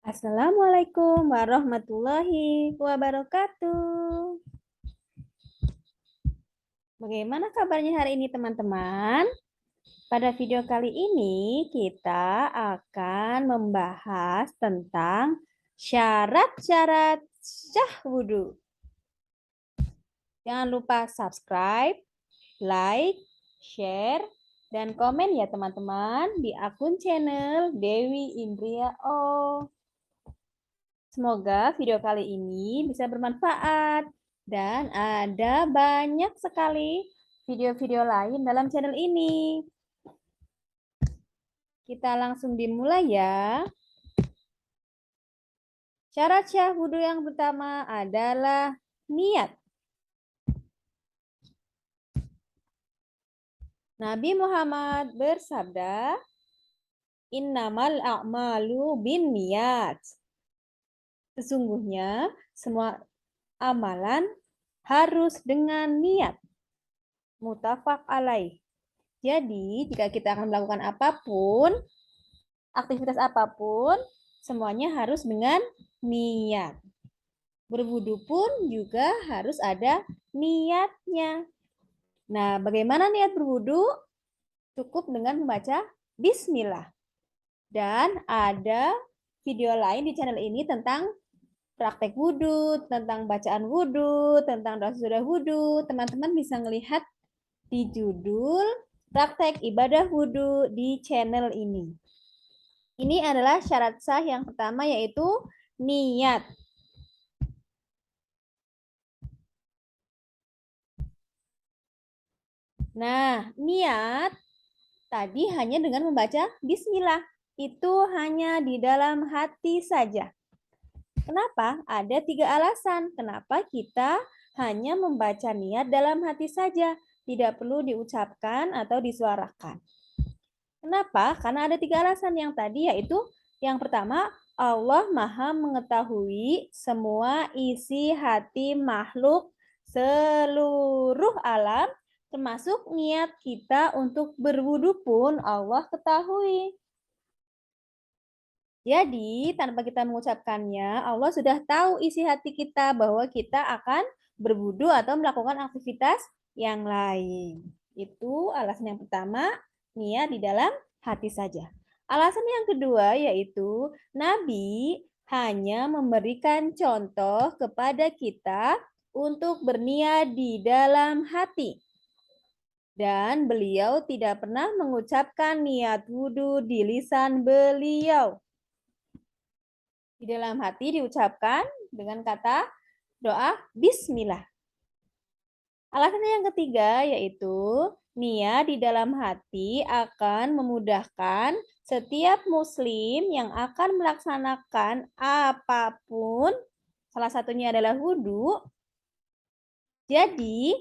Assalamualaikum warahmatullahi wabarakatuh. Bagaimana kabarnya hari ini teman-teman? Pada video kali ini kita akan membahas tentang syarat-syarat sah wudhu. Jangan lupa subscribe, like, share, dan komen ya teman-teman di akun channel Dewi Indria O. Semoga video kali ini bisa bermanfaat dan ada banyak sekali video-video lain dalam channel ini. Kita langsung dimulai ya. Syarat sah wudhu yang pertama adalah niat. Nabi Muhammad bersabda, "Innamal a'malu bin niat." Sesungguhnya semua amalan harus dengan niat. Muttafaq alaih. Jadi, jika kita akan melakukan apapun, aktivitas apapun, semuanya harus dengan niat. Berwudu pun juga harus ada niatnya. Nah, bagaimana niat berwudu? Cukup dengan membaca bismillah. Dan ada video lain di channel ini tentang praktek wudhu, tentang bacaan wudhu, tentang doa sudah wudhu. Teman-teman bisa melihat di judul praktek ibadah wudhu di channel ini. Ini adalah syarat sah yang pertama yaitu niat. Nah, niat tadi hanya dengan membaca bismillah. Itu hanya di dalam hati saja. Kenapa? Ada 3 alasan kenapa kita hanya membaca niat dalam hati saja. Tidak perlu diucapkan atau disuarakan. Kenapa? Karena ada 3 alasan yang tadi, yaitu yang pertama, Allah Maha mengetahui semua isi hati makhluk seluruh alam, termasuk niat kita untuk berwudu pun Allah ketahui. Jadi, tanpa kita mengucapkannya, Allah sudah tahu isi hati kita bahwa kita akan berwudu atau melakukan aktivitas yang lain. Itu alasan yang pertama, niat di dalam hati saja. Alasan yang kedua yaitu Nabi hanya memberikan contoh kepada kita untuk berniat di dalam hati. Dan beliau tidak pernah mengucapkan niat wudhu di lisan beliau. Di dalam hati diucapkan dengan kata doa bismillah. Alasan yang ketiga yaitu niat di dalam hati akan memudahkan setiap muslim yang akan melaksanakan apapun, salah satunya adalah wudhu. Jadi,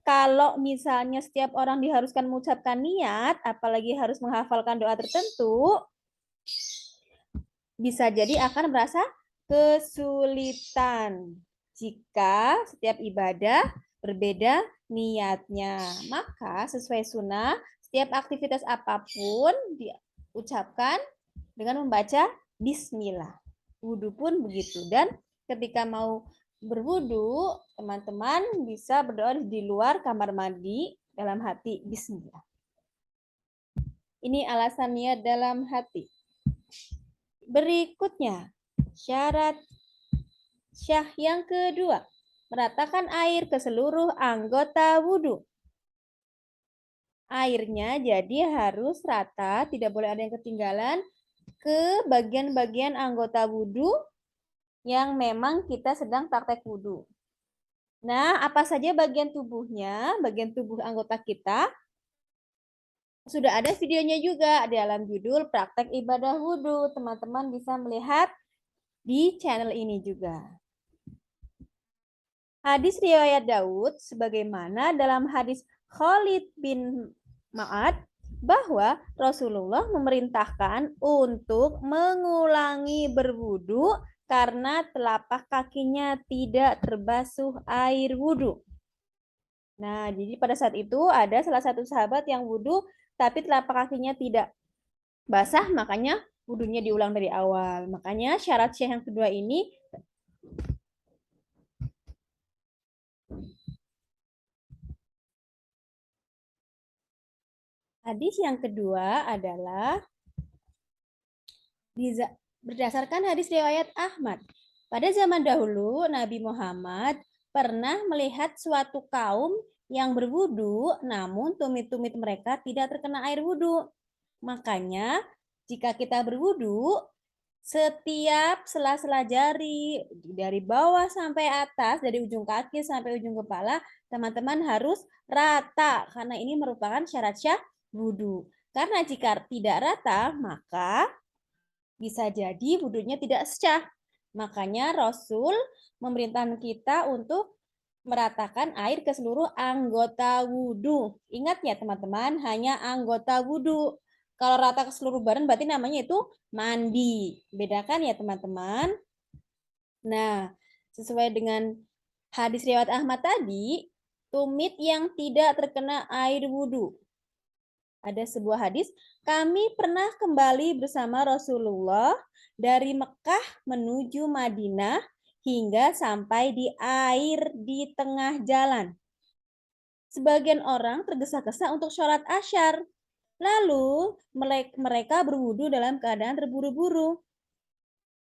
kalau misalnya setiap orang diharuskan mengucapkan niat, apalagi harus menghafalkan doa tertentu, bisa jadi akan merasa kesulitan jika setiap ibadah berbeda niatnya. Maka sesuai sunnah, setiap aktivitas apapun diucapkan dengan membaca bismillah. Wudhu pun begitu. Dan ketika mau berwudhu, teman-teman bisa berdoa di luar kamar mandi dalam hati bismillah. Ini alasannya dalam hati. Berikutnya, syarat syah yang kedua, meratakan air ke seluruh anggota wudhu. Airnya jadi harus rata, tidak boleh ada yang ketinggalan ke bagian-bagian anggota wudhu yang memang kita sedang praktek wudhu. Nah, apa saja bagian tubuhnya, bagian tubuh anggota kita? Sudah ada videonya juga di dalam judul praktek ibadah wudhu. Teman-teman bisa melihat di channel ini juga. Hadis riwayat Daud sebagaimana dalam hadis Khalid bin Ma'ad bahwa Rasulullah memerintahkan untuk mengulangi berwudu karena telapak kakinya tidak terbasuh air wudu. Nah, jadi pada saat itu ada salah satu sahabat yang wudu tapi telapak kakinya tidak basah, makanya wudunya diulang dari awal. Makanya syarat syah yang kedua ini hadis yang kedua adalah berdasarkan hadis riwayat Ahmad. Pada zaman dahulu Nabi Muhammad pernah melihat suatu kaum yang berwudu namun tumit-tumit mereka tidak terkena air wudu. Makanya jika kita berwudu, setiap sela-sela jari dari bawah sampai atas, dari ujung kaki sampai ujung kepala, teman-teman harus rata karena ini merupakan syarat syah wudu. Karena jika tidak rata, maka bisa jadi wudunya tidak syah. Makanya Rasul memerintahkan kita untuk meratakan air ke seluruh anggota wudhu. Ingat ya teman-teman, hanya anggota wudhu. Kalau rata ke seluruh badan berarti namanya itu mandi. Bedakan ya teman-teman. Nah, sesuai dengan hadis riwayat Ahmad tadi, tumit yang tidak terkena air wudhu. Ada sebuah hadis, kami pernah kembali bersama Rasulullah dari Mekah menuju Madinah hingga sampai di air di tengah jalan. Sebagian orang tergesa-gesa untuk sholat asyar. Lalu mereka berwudu dalam keadaan terburu-buru.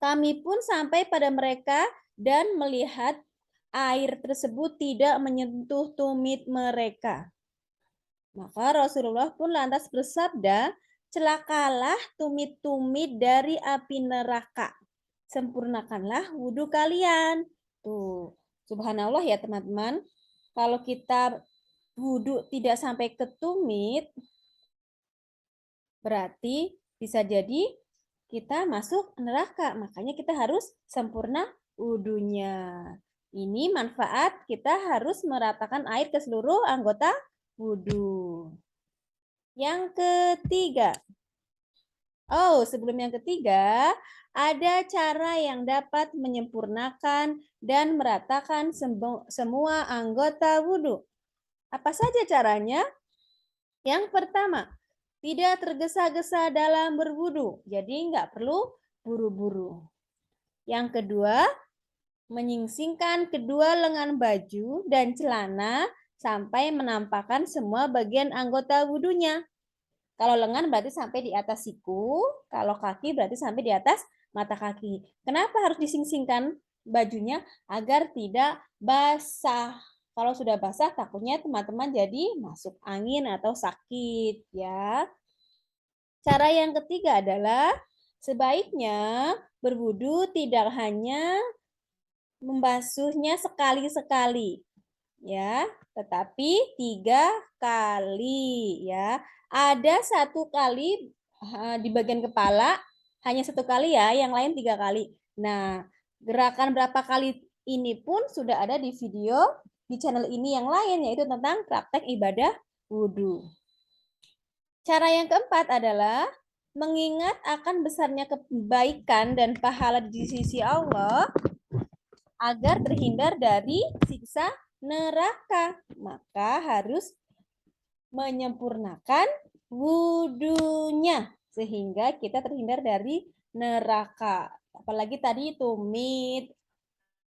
Kami pun sampai pada mereka dan melihat air tersebut tidak menyentuh tumit mereka. Maka Rasulullah pun lantas bersabda, celakalah tumit-tumit dari api neraka. Sempurnakanlah wudhu kalian. Tuh, subhanallah ya teman-teman. Kalau kita wudhu tidak sampai ke tumit, berarti bisa jadi kita masuk neraka. Makanya kita harus sempurna wudhunya. Ini manfaat kita harus meratakan air ke seluruh anggota wudhu. Yang ketiga. Oh, sebelum yang ketiga, ada cara yang dapat menyempurnakan dan meratakan semua anggota wudhu. Apa saja caranya? Yang pertama, tidak tergesa-gesa dalam berwudhu. Jadi nggak perlu buru-buru. Yang kedua, menyingsingkan kedua lengan baju dan celana sampai menampakkan semua bagian anggota wudhunya. Kalau lengan berarti sampai di atas siku, kalau kaki berarti sampai di atas mata kaki. Kenapa harus disingsingkan bajunya? Agar tidak basah. Kalau sudah basah takutnya teman-teman jadi masuk angin atau sakit ya. Cara yang ketiga adalah sebaiknya berwudu tidak hanya membasuhnya sekali-sekali ya, tetapi 3 kali ya. Ada 1 kali di bagian kepala hanya 1 kali ya, yang lain 3 kali. Nah, gerakan berapa kali ini pun sudah ada di video di channel ini yang lain, yaitu tentang praktek ibadah wudhu. Cara yang keempat adalah mengingat akan besarnya kebaikan dan pahala di sisi Allah agar terhindar dari siksa neraka. Maka harus menyempurnakan wudhunya sehingga kita terhindar dari neraka. Apalagi tadi tumit,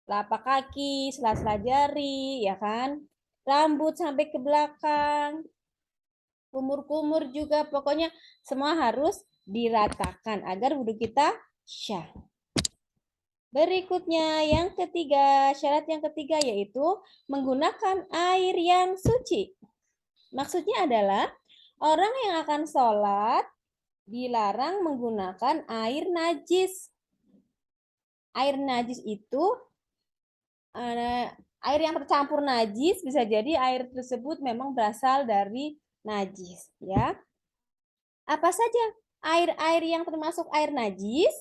telapak kaki, sela-sela jari, ya kan? Rambut sampai ke belakang, kumur-kumur juga, pokoknya semua harus diratakan agar wudhu kita syah. Berikutnya, yang ketiga, syarat yang ketiga yaitu menggunakan air yang suci. Maksudnya adalah orang yang akan sholat dilarang menggunakan air najis. Air najis itu air yang tercampur najis, bisa jadi air tersebut memang berasal dari najis, ya. Apa saja air-air yang termasuk air najis?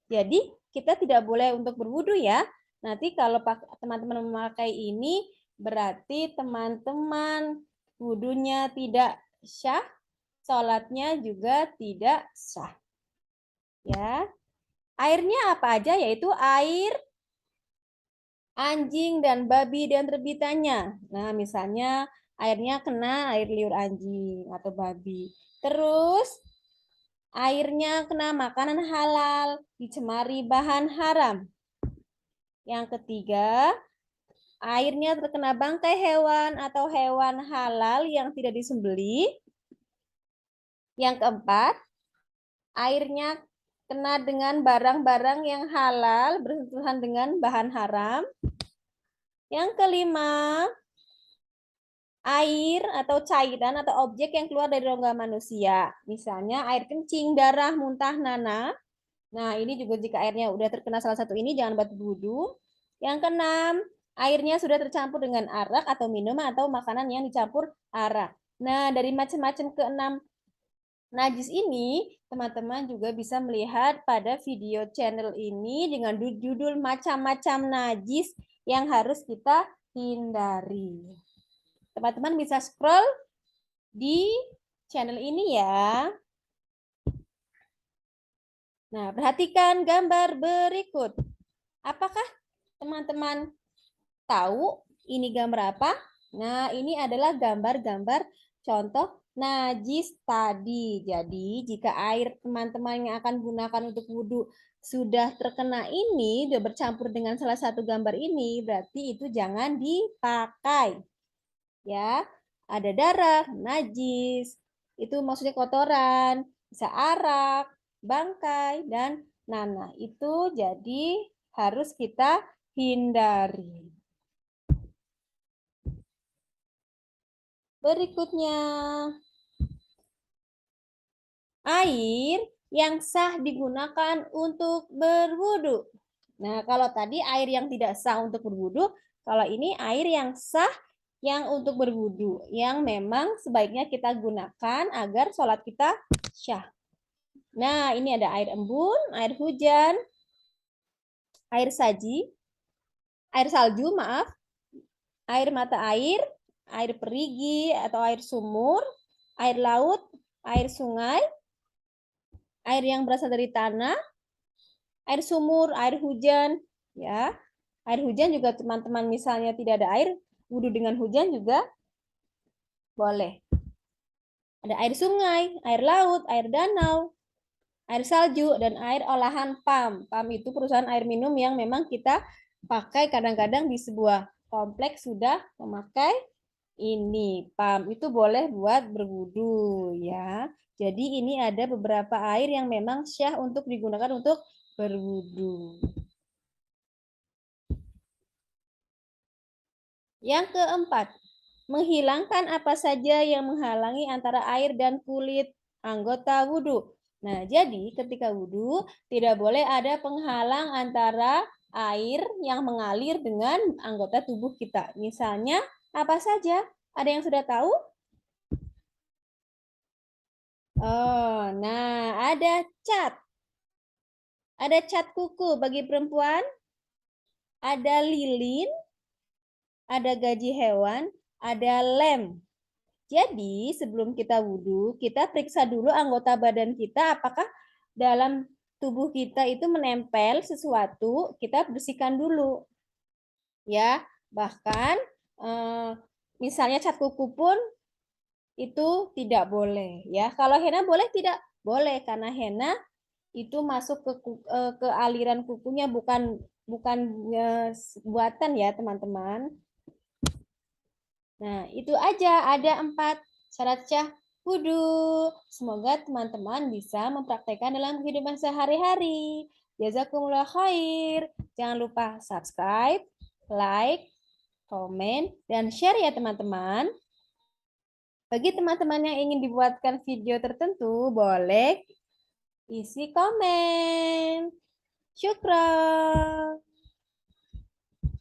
Jadi kita tidak boleh untuk berwudu ya. Nanti kalau teman-teman memakai ini berarti teman-teman wudunya tidak syah, sholatnya juga tidak sah. Ya, airnya apa aja? Yaitu air anjing dan babi dan rebitannya. Nah, misalnya airnya kena air liur anjing atau babi. Terus airnya kena makanan halal, dicemari bahan haram. Yang ketiga, airnya terkena bangkai hewan atau hewan halal yang tidak disembelih. Yang keempat, airnya kena dengan barang-barang yang halal bersentuhan dengan bahan haram. Yang kelima, air atau cairan atau objek yang keluar dari rongga manusia. Misalnya air kencing, darah, muntah, nanah. Nah, ini juga jika airnya udah terkena salah satu ini, jangan buat berwudu. Yang keenam, airnya sudah tercampur dengan arak atau minuman atau makanan yang dicampur arak. Nah, dari macam-macam keenam najis ini, teman-teman juga bisa melihat pada video channel ini dengan judul macam-macam najis yang harus kita hindari. Teman-teman bisa scroll di channel ini ya. Nah, perhatikan gambar berikut. Apakah teman-teman tahu ini gambar apa? Nah, ini adalah gambar-gambar contoh najis tadi. Jadi, jika air teman-teman yang akan gunakan untuk wudhu sudah terkena ini, sudah bercampur dengan salah satu gambar ini, berarti itu jangan dipakai. Ya, ada darah, najis, itu maksudnya kotoran, bisa arak, bangkai, dan nanah. Itu jadi harus kita hindari. Berikutnya, air yang sah digunakan untuk berwudu. Nah, kalau tadi air yang tidak sah untuk berwudu, kalau ini air yang sah yang untuk berwudu, yang memang sebaiknya kita gunakan agar sholat kita syah. Nah, ini ada air embun, air hujan, air saji, air salju, maaf, air mata air perigi atau air sumur, air laut, air sungai, air yang berasal dari tanah, air sumur, air hujan, ya. Air hujan juga teman-teman misalnya tidak ada air, wudhu dengan hujan juga boleh. Ada air sungai, air laut, air danau, air salju, dan air olahan PAM. PAM itu perusahaan air minum yang memang kita pakai kadang-kadang di sebuah kompleks sudah memakai ini. PAM itu boleh buat berwudu ya. Jadi ini ada beberapa air yang memang syah untuk digunakan untuk berwudu. Yang keempat, menghilangkan apa saja yang menghalangi antara air dan kulit anggota wudhu. Nah, jadi ketika wudhu tidak boleh ada penghalang antara air yang mengalir dengan anggota tubuh kita. Misalnya apa saja? Ada yang sudah tahu? Oh, nah ada cat. Ada cat kuku bagi perempuan, ada lilin, ada gaji hewan, ada lem. Jadi sebelum kita wudhu, kita periksa dulu anggota badan kita apakah dalam tubuh kita itu menempel sesuatu, kita bersihkan dulu. Ya, bahkan misalnya cat kuku pun itu tidak boleh. Ya, kalau henna boleh tidak? Boleh karena henna itu masuk ke aliran kukunya bukan buatan ya teman-teman. Nah, itu aja ada 4 syarat syah wudhu. Semoga teman-teman bisa mempraktekkan dalam kehidupan sehari-hari. Jazakumullah khair. Jangan lupa subscribe, like, komen, dan share ya teman-teman. Bagi teman-teman yang ingin dibuatkan video tertentu, boleh isi komen. Syukran.